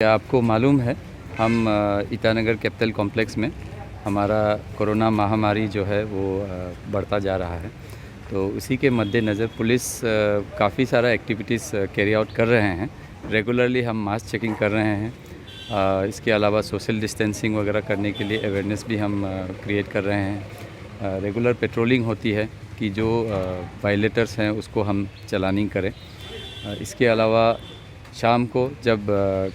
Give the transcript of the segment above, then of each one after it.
क्या आपको मालूम है हम ईटानगर कैपिटल कॉम्प्लेक्स में हमारा कोरोना महामारी जो है वो बढ़ता जा रहा है। तो उसी के मद्देनज़र पुलिस काफ़ी सारा एक्टिविटीज़ कैरी आउट कर रहे हैं। रेगुलरली हम मास्क चेकिंग कर रहे हैं। इसके अलावा सोशल डिस्टेंसिंग वगैरह करने के लिए अवेयरनेस भी हम क्रिएट कर रहे हैं। रेगुलर पेट्रोलिंग होती है कि जो वायलेटर्स हैं उसको हम चालानी करें। इसके अलावा शाम को जब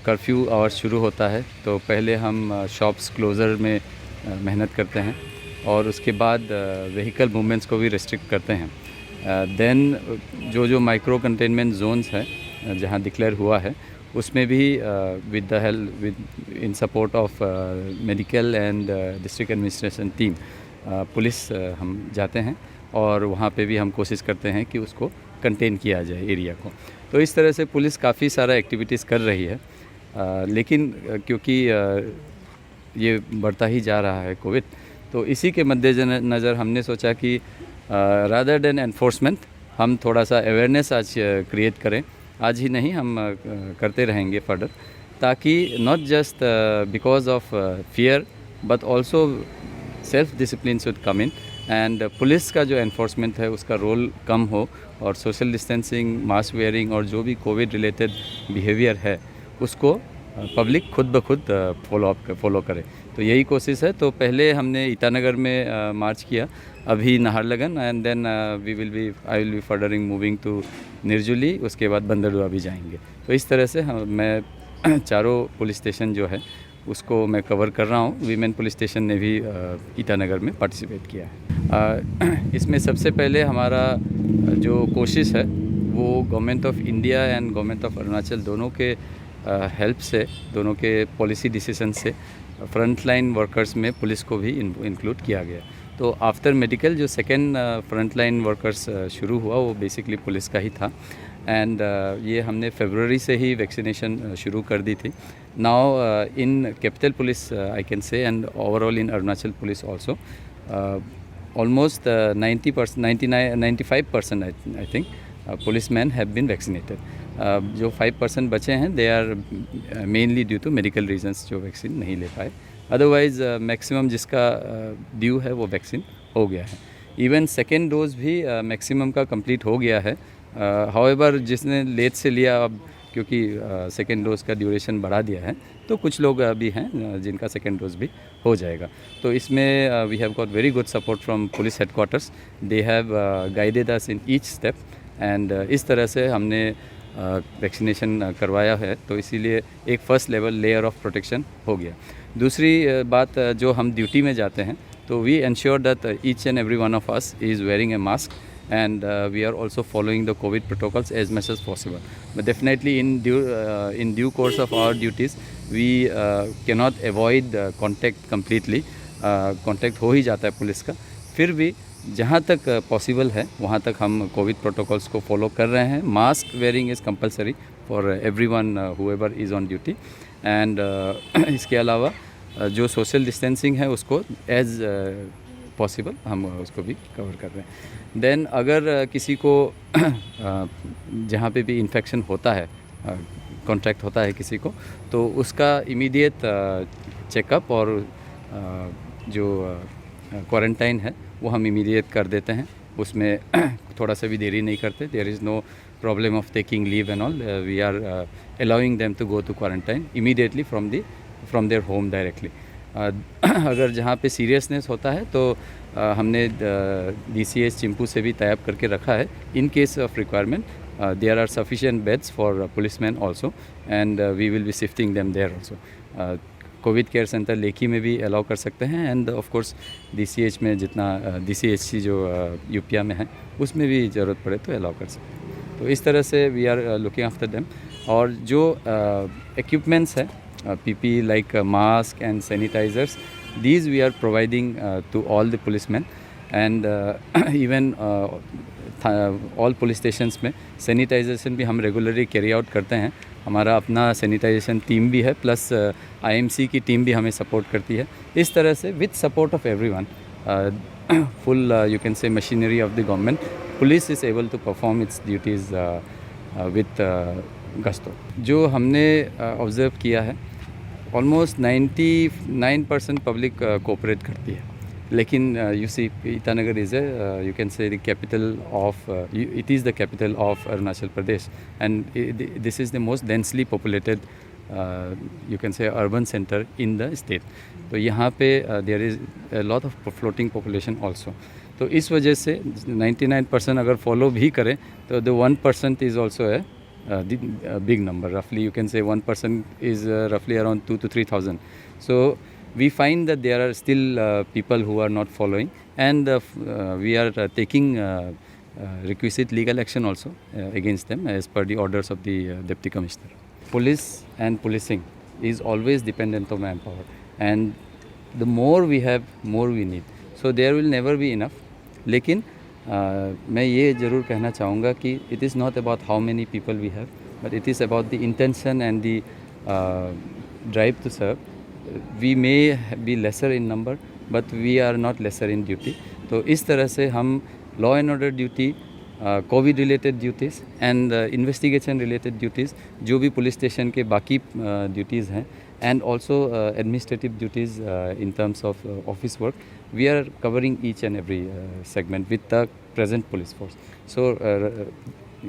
कर्फ्यू आवर्स शुरू होता है तो पहले हम शॉप्स क्लोज़र में मेहनत करते हैं और उसके बाद व्हीकल मूवमेंट्स को भी रिस्ट्रिक्ट करते हैं। देन जो माइक्रो कंटेनमेंट जोन्स हैं जहां डिक्लेयर हुआ है उसमें भी with the help with in support of medical and district administration team police हम जाते हैं और वहाँ पे भी हम कोशिश करते हैं कि उसको कंटेन किया जाए एरिया को। तो इस तरह से पुलिस काफ़ी सारा एक्टिविटीज़ कर रही है। लेकिन क्योंकि ये बढ़ता ही जा रहा है कोविड, तो इसी के मद्देनज़र हमने सोचा कि रादर देन एनफोर्समेंट हम थोड़ा सा अवेयरनेस आज क्रिएट करें। आज ही नहीं, हम करते रहेंगे फर्दर, ताकि not just because of fear but also self discipline should come in and police का जो एनफोर्समेंट है उसका रोल कम हो और सोशल डिस्टेंसिंग, मास्क वेयरिंग और जो भी कोविड रिलेटेड बिहेवियर है उसको पब्लिक खुद ब खुद फॉलो करे। तो यही कोशिश है। तो पहले हमने ईटानगर में मार्च किया, अभी Naharlagun, and then I will be furthering moving to Nirjuli, उसके बाद बंदरदुआ भी जाएंगे। तो इस तरह से मैं चारों पुलिस स्टेशन जो है उसको मैं कवर कर रहा हूँ। वीमेन पुलिस स्टेशन ने भी ईटानगर में पार्टिसिपेट किया है। इसमें सबसे पहले हमारा जो कोशिश है वो government of India and government of Arunachal दोनों के हेल्प से, दोनों के पॉलिसी डिसीजन से फ्रंट लाइन वर्कर्स में पुलिस को भी इंक्लूड किया गया। तो आफ्टर मेडिकल जो सेकेंड फ्रंट लाइन वर्कर्स शुरू हुआ वो बेसिकली पुलिस का ही था। एंड ये हमने फरवरी से ही वैक्सीनेशन शुरू कर दी थी। Now in capital police I can say and overall in Arunachal police also almost 95% I think policemen have been vaccinated. जो 5% बचे हैं they are mainly due to medical reasons, जो वैक्सीन नहीं ले पाए। अदरवाइज़ मैक्सिमम जिसका ड्यू है वो वैक्सीन हो गया है। इवन सेकेंड डोज भी मैक्सिमम का कंप्लीट हो गया है। हाउएवर जिसने लेट से लिया, अब क्योंकि सेकेंड डोज का ड्यूरेशन बढ़ा दिया है, तो कुछ लोग अभी हैं जिनका सेकेंड डोज भी हो जाएगा। तो इसमें we have got very good support from police headquarters. They have guided us in each step and इस तरह से हमने वैक्सीनेशन करवाया है। तो इसीलिए एक first level layer of protection हो गया। दूसरी बात, जो हम ड्यूटी में जाते हैं तो we ensure that each and every one of us is wearing a mask and we are also following the COVID protocols as much as possible. But definitely in due course of our duties we cannot avoid contact completely. Contact हो ही जाता है police का, फिर भी जहाँ तक possible है वहाँ तक हम कोविड प्रोटोकॉल्स को फॉलो कर रहे हैं। Mask wearing is compulsory for everyone whoever is on duty and इसके अलावा जो सोशल डिस्टेंसिंग है उसको एज पॉसिबल हम उसको भी कवर कर रहे हैं। देन अगर किसी को जहाँ पे भी इन्फेक्शन होता है, कॉन्ट्रैक्ट होता है किसी को, तो उसका इमीडिएट चेकअप और जो क्वारंटाइन है वो हम इमीडिएट कर देते हैं। उसमें थोड़ा सा भी देरी नहीं करते। There is no problem of taking leave and all. We are allowing them to go to quarantine immediately from their home directly. अगर जहाँ पे सीरियसनेस होता है तो हमने DCH चिंपू से भी टाई अप करके रखा है। In case of requirement there are sufficient beds for policeman also and we will be shifting them there also. Covid care centre Lekhi में भी अलाउ कर सकते हैं एंड ऑफ कोर्स DCH में जितना DCHC जो यूपिया में है उसमें भी ज़रूरत पड़े तो अलाउ कर सकते हैं। तो इस तरह से we are looking after them. और जो इक्विपमेंट्स है PP like mask and sanitizers, these we are providing to all the policemen and even all police stations में सैनिटाइजेशन भी हम रेगुलरली कैरी आउट करते हैं। हमारा अपना सैनिटाइजेशन टीम भी है, प्लस IMC की टीम भी हमें सपोर्ट करती है। इस तरह से with support of everyone, full you can say machinery of the government, police is able to perform its duties with गश्तों। जो हमने ऑब्ज़र्व किया है, ऑलमोस्ट 99% पब्लिक कोऑपरेट करती है, लेकिन you see Itanagar is you can say the capital of it is the capital of Arunachal Pradesh, and this is the most densely populated you can say urban centre in the state. तो यहाँ पे there is a lot of floating population also. तो इस वजह से 99% अगर follow भी करें तो द 1% इज़ ऑल्सो है big number. Roughly you can say 1% is roughly around 2 to 3,000. So we find that there are still people who are not following, and we are taking requisite legal action also against them as per the orders of the Deputy Commissioner. Police and policing is always dependent on manpower, and the more we have, more we need. So there will never be enough. लेकिन मैं ये ज़रूर कहना चाहूँगा कि it is not about how many people we have, but it is about the intention and the drive to serve. We may be lesser in number, but we are not lesser in duty. तो इस तरह से हम law and order duty, covid related duties and investigation related duties, जो भी police station के बाकी duties हैं, and also administrative duties in terms of office work, we are covering each and every segment with the present police force. So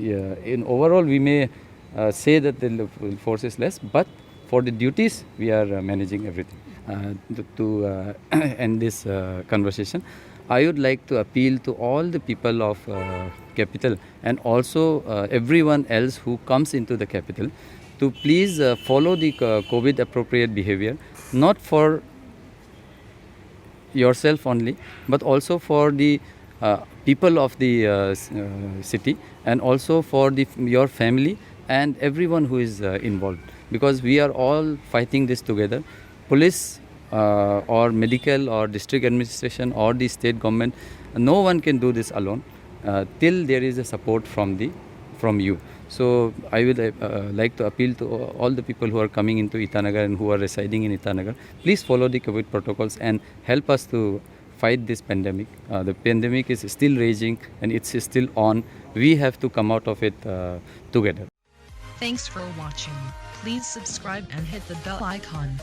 yeah, in overall we may say that the force is less, but for the duties we are managing everything. To end this conversation, I would like to appeal to all the people of capital and also everyone else who comes into the capital to please follow the COVID appropriate behavior, not for yourself only, but also for the people of the city, and also for your family and everyone who is involved, because we are all fighting this together. Police or medical or district administration or the state government, no one can do this alone till there is a support from you. So I would like to appeal to all the people who are coming into Itanagar and who are residing in Itanagar, please follow the COVID protocols and help us to fight this pandemic. The pandemic is still raging and it's still on. We have to come out of it together. Thanks for watching. Please subscribe and hit the bell icon.